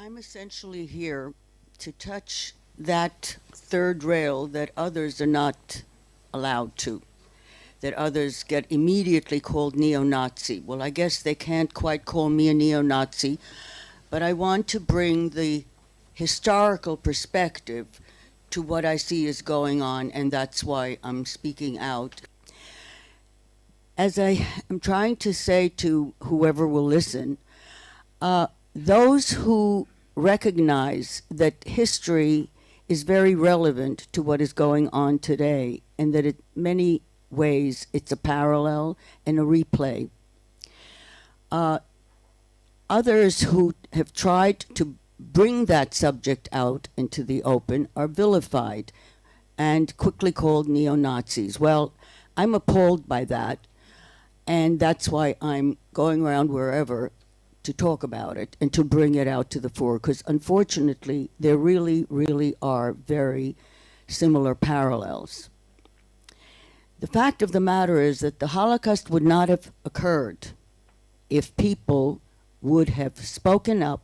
I'm essentially here to touch that third rail that others are not allowed to, that others get immediately called neo-Nazi. Well, I guess they can't quite call me a neo-Nazi, but I want to bring the historical perspective to what I see is going on, and that's why I'm speaking out. As I am trying to say to whoever will listen, those who recognize that history is very relevant to what is going on today, and that in many ways it's a parallel and a replay. Others who have tried to bring that subject out into the open are vilified and quickly called neo-Nazis. Well, I'm appalled by that, and that's why I'm going around wherever to talk about it and to bring it out to the fore, because unfortunately there really, really are very similar parallels. The fact of the matter is that the Holocaust would not have occurred if people would have spoken up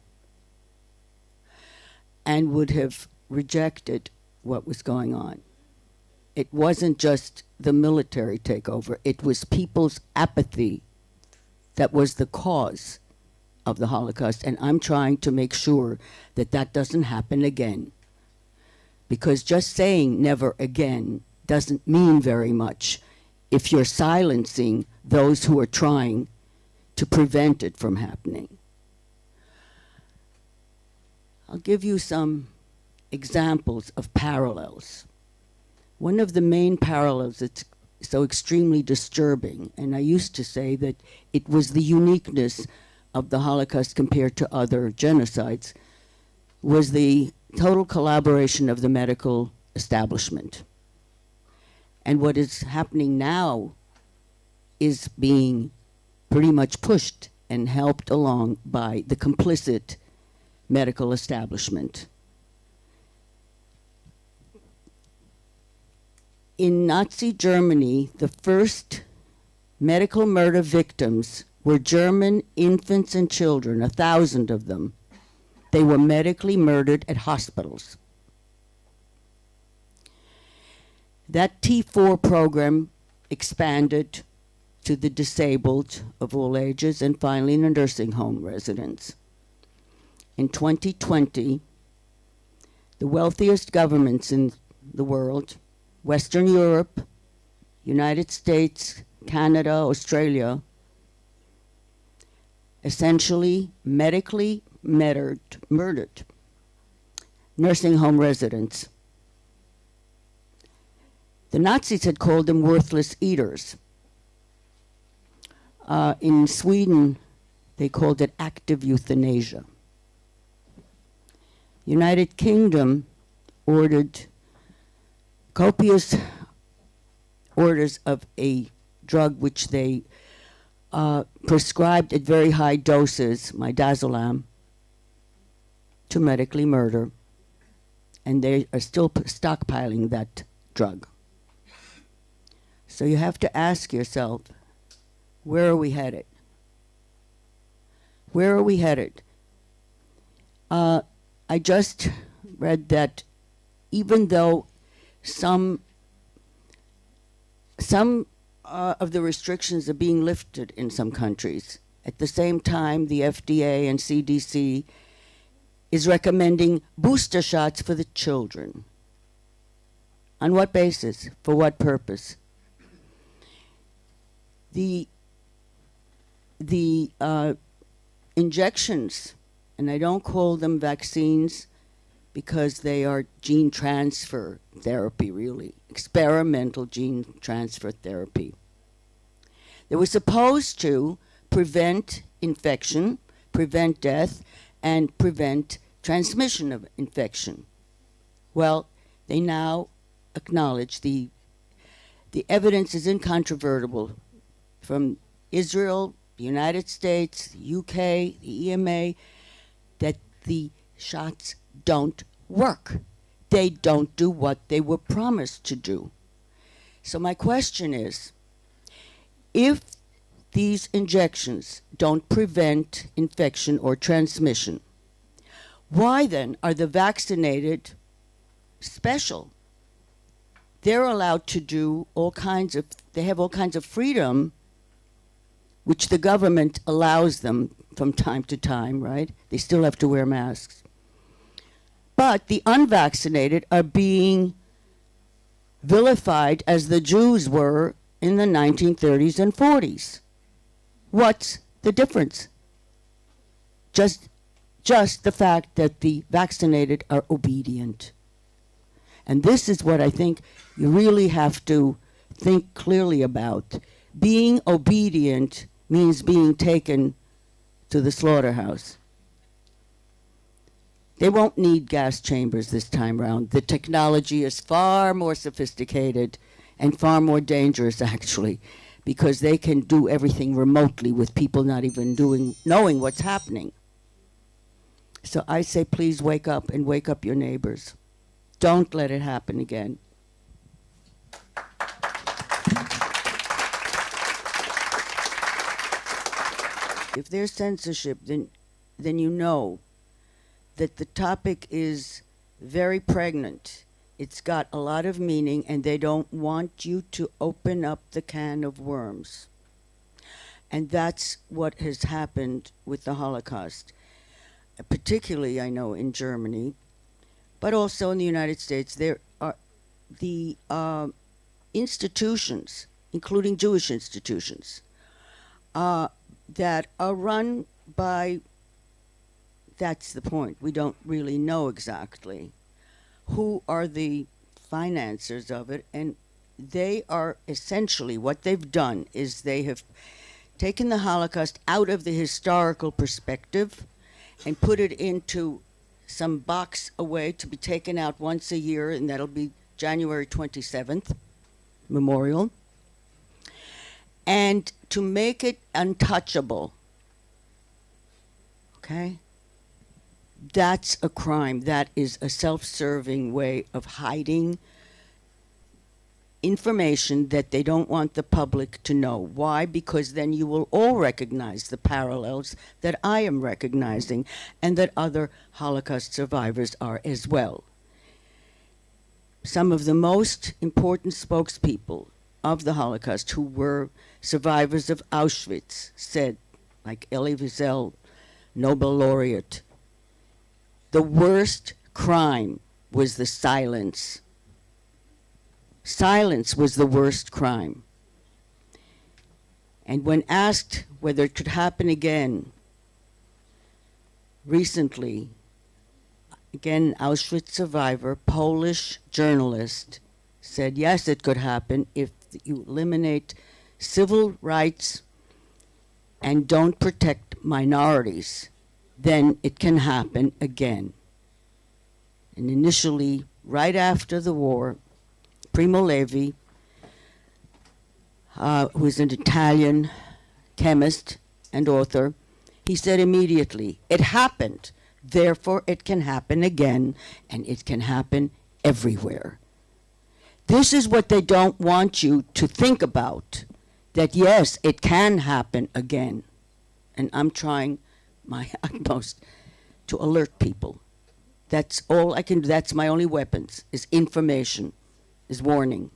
and would have rejected what was going on. It wasn't just the military takeover, it was people's apathy that was the cause of the Holocaust, and I'm trying to make sure that that doesn't happen again. Because just saying never again doesn't mean very much if you're silencing those who are trying to prevent it from happening. I'll give you some examples of parallels. One of the main parallels that's so extremely disturbing, and I used to say that it was the uniqueness of the Holocaust compared to other genocides, was the total collaboration of the medical establishment. And what is happening now is being pretty much pushed and helped along by the complicit medical establishment. In Nazi Germany, the first medical murder victims were German infants and children, 1,000 of them. They were medically murdered at hospitals. That T4 program expanded to the disabled of all ages and finally the nursing home residents. In 2020, the wealthiest governments in the world, Western Europe, United States, Canada, Australia, essentially medically murdered nursing home residents. The Nazis had called them worthless eaters. In Sweden, they called it active euthanasia. United Kingdom ordered copious orders of a drug which they prescribed at very high doses, midazolam, to medically murder, and they are still stockpiling that drug. So you have to ask yourself, where are we headed? Where are we headed? I just read that even though some of the restrictions are being lifted in some countries, at the same time the FDA and CDC is recommending booster shots for the children. On what basis? For what purpose? The injections, and I don't call them vaccines because they are gene transfer therapy, really, experimental gene transfer therapy. They were supposed to prevent infection, prevent death, and prevent transmission of infection. Well, they now acknowledge the evidence is incontrovertible from Israel, the United States, the UK, the EMA, that the shots don't work. They don't do what they were promised to do. So my question is, if these injections don't prevent infection or transmission, Why then are the vaccinated special? They're allowed to do all kinds of, they have all kinds of freedom, which the government allows them from time to time, right? They still have to wear masks. But the unvaccinated are being vilified as the Jews were in the 1930s and 40s. What's the difference? Just the fact that the vaccinated are obedient. And this is what I think you really have to think clearly about. Being obedient means being taken to the slaughterhouse. They won't need gas chambers this time round. The technology is far more sophisticated and far more dangerous, actually, because they can do everything remotely with people not even knowing what's happening. So I say, please wake up and wake up your neighbors. Don't let it happen again. If there's censorship, then you know that the topic is very pregnant. It's got a lot of meaning, and they don't want you to open up the can of worms. And that's what has happened with the Holocaust. Particularly, I know, in Germany, but also in the United States, there are the institutions, including Jewish institutions, that are run by, that's the point, we don't really know exactly who are the financiers of it, and they are essentially, what they've done is they have taken the Holocaust out of the historical perspective and put it into some box away to be taken out once a year, and that'll be January 27th, memorial, and to make it untouchable. Okay? That's a crime. That is a self-serving way of hiding information that they don't want the public to know. Why? Because then you will all recognize the parallels that I am recognizing and that other Holocaust survivors are as well. Some of the most important spokespeople of the Holocaust who were survivors of Auschwitz said, like Elie Wiesel, Nobel laureate, the worst crime was the silence. Silence was the worst crime. And when asked whether it could happen again, recently, again, Auschwitz survivor, Polish journalist, said, yes, it could happen if you eliminate civil rights and don't protect minorities, then it can happen again. And initially, right after the war, Primo Levi, who is an Italian chemist and author, he said immediately, it happened, therefore it can happen again, and it can happen everywhere. This is what they don't want you to think about, that yes, it can happen again. And I'm trying my utmost to alert people. That's all I can do. That's my only weapons, is information, is warning.